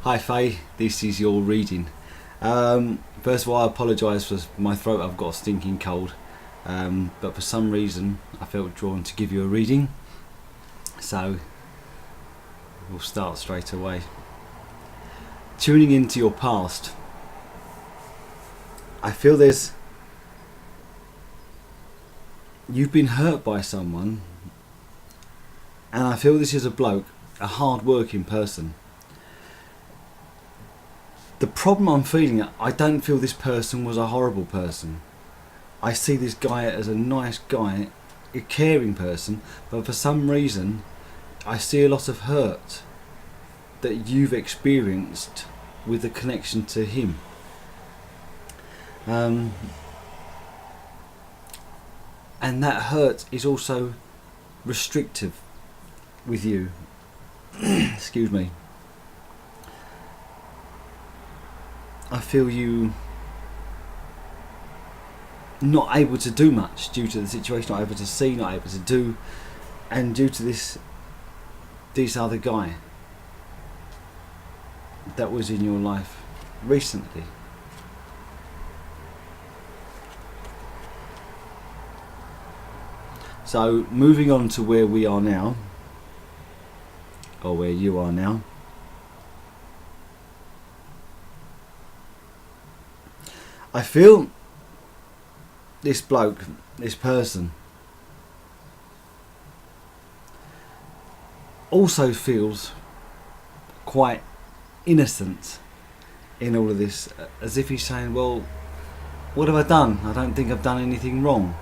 Hi Faye, this is your reading. First of all, I apologise for my throat. I've got a stinking cold, but for some reason I felt drawn to give you a reading, so we'll start straight away. Tuning into your past. I feel you've been hurt by someone, and I feel this is a bloke, a hard working person. The problem I'm feeling, I don't feel this person was a horrible person. I see this guy as a nice guy, a caring person, but for some reason I see a lot of hurt that you've experienced with the connection to him. And that hurt is also restrictive with you. Excuse me. I feel you not able to do much due to the situation, not able to see, not able to do, and due to this other guy that was in your life recently. So moving on to where we are now, or where you are now. I feel this bloke, this person, also feels quite innocent in all of this, as if he's saying, well, what have I done? I don't think I've done anything wrong.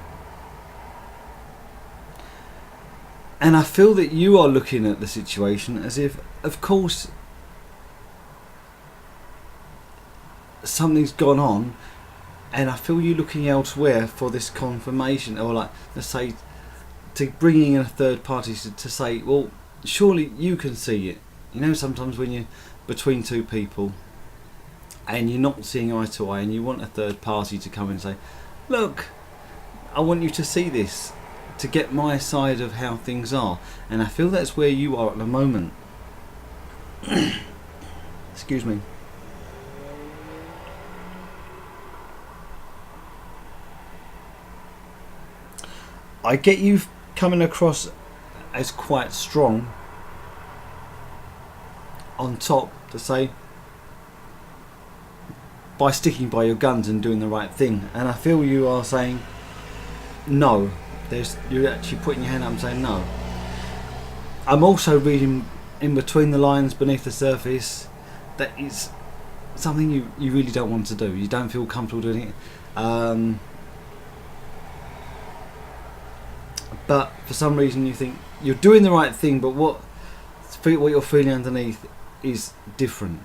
And I feel that you are looking at the situation as if, of course, something's gone on, and I feel you looking elsewhere for this confirmation, or like, let's say, to bringing in a third party to say, well, surely you can see it. You know, sometimes when you're between two people and you're not seeing eye to eye, and you want a third party to come and say, look, I want you to see this, to get my side of how things are. And I feel that's where you are at the moment. Excuse me. I get you coming across as quite strong on top, to say, by sticking by your guns and doing the right thing. And I feel you are saying no. You're actually putting your hand up and saying no. I'm also reading in between the lines, beneath the surface, that it's something you really don't want to do. You don't feel comfortable doing it. But for some reason you think you're doing the right thing, but what you're feeling underneath is different.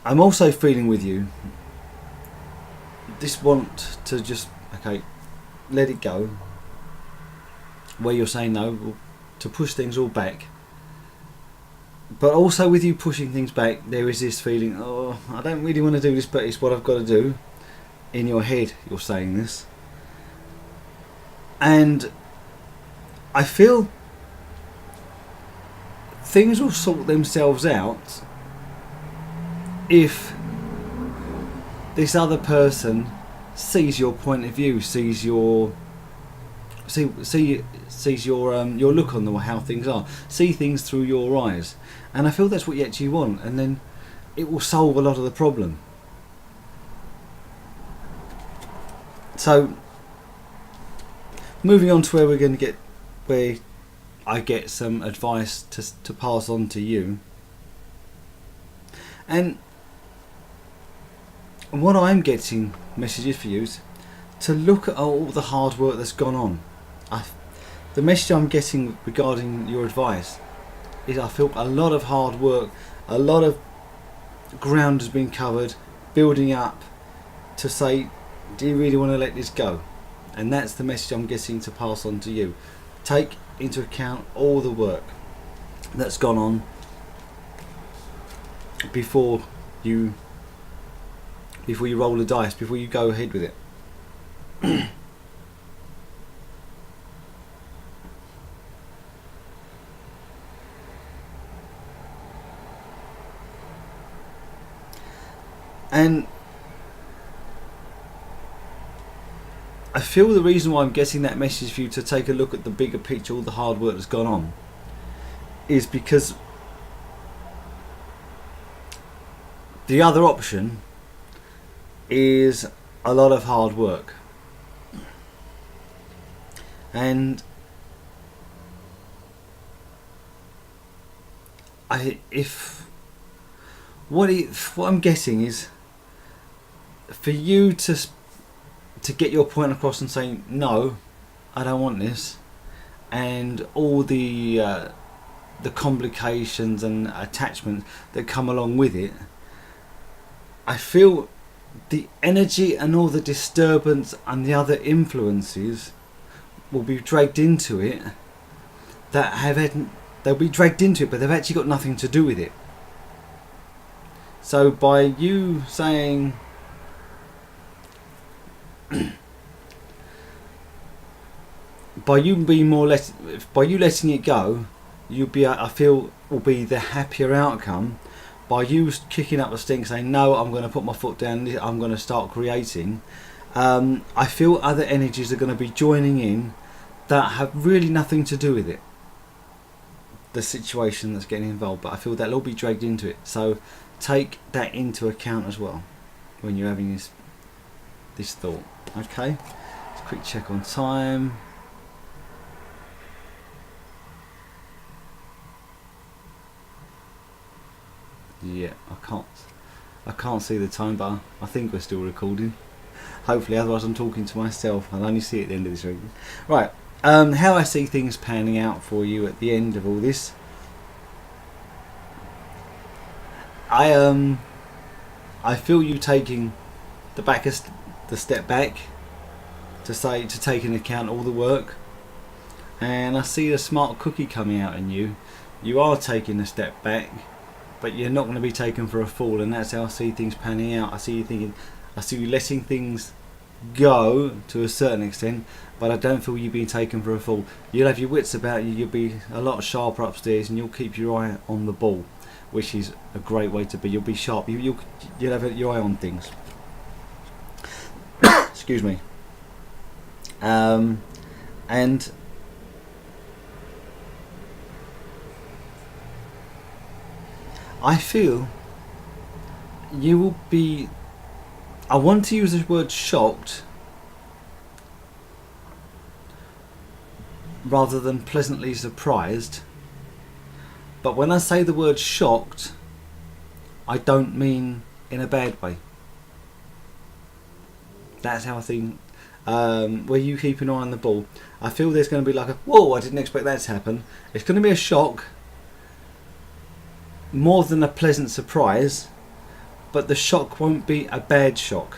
I'm also feeling with you this want to just, okay, let it go, where you're saying no, to push things all back. But also with you pushing things back, there is this feeling, oh, I don't really want to do this, but it's what I've got to do. In your head you're saying this, and I feel things will sort themselves out if this other person sees your point of view, sees your your look on how things are, see things through your eyes. And I feel that's what you actually want, and then it will solve a lot of the problem. So moving on to where we're going to get, where I get some advice to pass on to you. And what I'm getting messages for you is to look at all the hard work that's gone on. The message I'm getting regarding your advice is I feel a lot of hard work, a lot of ground has been covered, building up to say, do you really want to let this go? And that's the message I'm getting to pass on to you. Take into account all the work that's gone on before you before you roll the dice, before you go ahead with it. And I feel the reason why I'm getting that message for you to take a look at the bigger picture, all the hard work that's gone on, is because the other option is a lot of hard work. And what I'm getting is for you to get your point across and say, no, I don't want this, and all the complications and attachments that come along with it. I feel the energy and all the disturbance and the other influences will be dragged into it they'll be dragged into it, but they've actually got nothing to do with it. So by you saying by you letting it go, you'll be, I feel, will be the happier outcome. By you kicking up the stink, saying no, I'm going to put my foot down, I'm going to start creating, I feel other energies are going to be joining in that have really nothing to do with it, the situation that's getting involved, but I feel that'll all be dragged into it. So take that into account as well when you're having this thought. Okay, let's quick check on time. Yeah, I can't see the time bar. I think we're still recording. Hopefully, otherwise I'm talking to myself. I'll only see it at the end of this reading. Right, how I see things panning out for you at the end of all this. I feel you taking the step back to take into account all the work, and I see a smart cookie coming out in you. You are taking a step back, but you're not going to be taken for a fool, and that's how I see things panning out. I see you letting things go to a certain extent, but I don't feel you being taken for a fool. You'll have your wits about you, you'll be a lot sharper upstairs, and you'll keep your eye on the ball, which is a great way to be. You'll be sharp, you'll have your eye on things. Excuse me. And I feel you will be, I want to use the word shocked rather than pleasantly surprised, but when I say the word shocked, I don't mean in a bad way. That's how I think, where you keep an eye on the ball, I feel there's going to be like a, whoa, I didn't expect that to happen. It's going to be a shock more than a pleasant surprise, but the shock won't be a bad shock.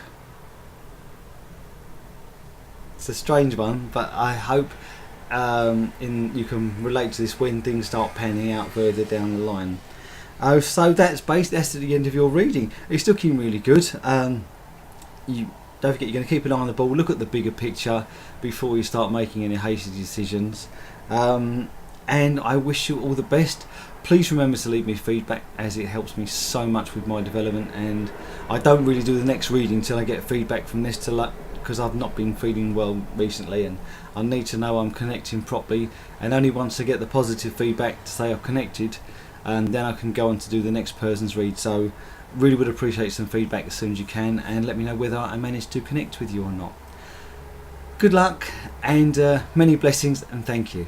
It's a strange one, but I hope you can relate to this when things start panning out further down the line. So that's at the end of your reading. It's looking really good. You don't forget, you're going to keep an eye on the ball, look at the bigger picture before you start making any hasty decisions, and I wish you all the best. Please remember to leave me feedback, as it helps me so much with my development, and I don't really do the next reading until I get feedback from this, because I've not been feeling well recently, and I need to know I'm connecting properly, and only once I get the positive feedback to say I've connected, and then I can go on to do the next person's read. So really would appreciate some feedback as soon as you can, and let me know whether I managed to connect with you or not. Good luck and many blessings, and thank you.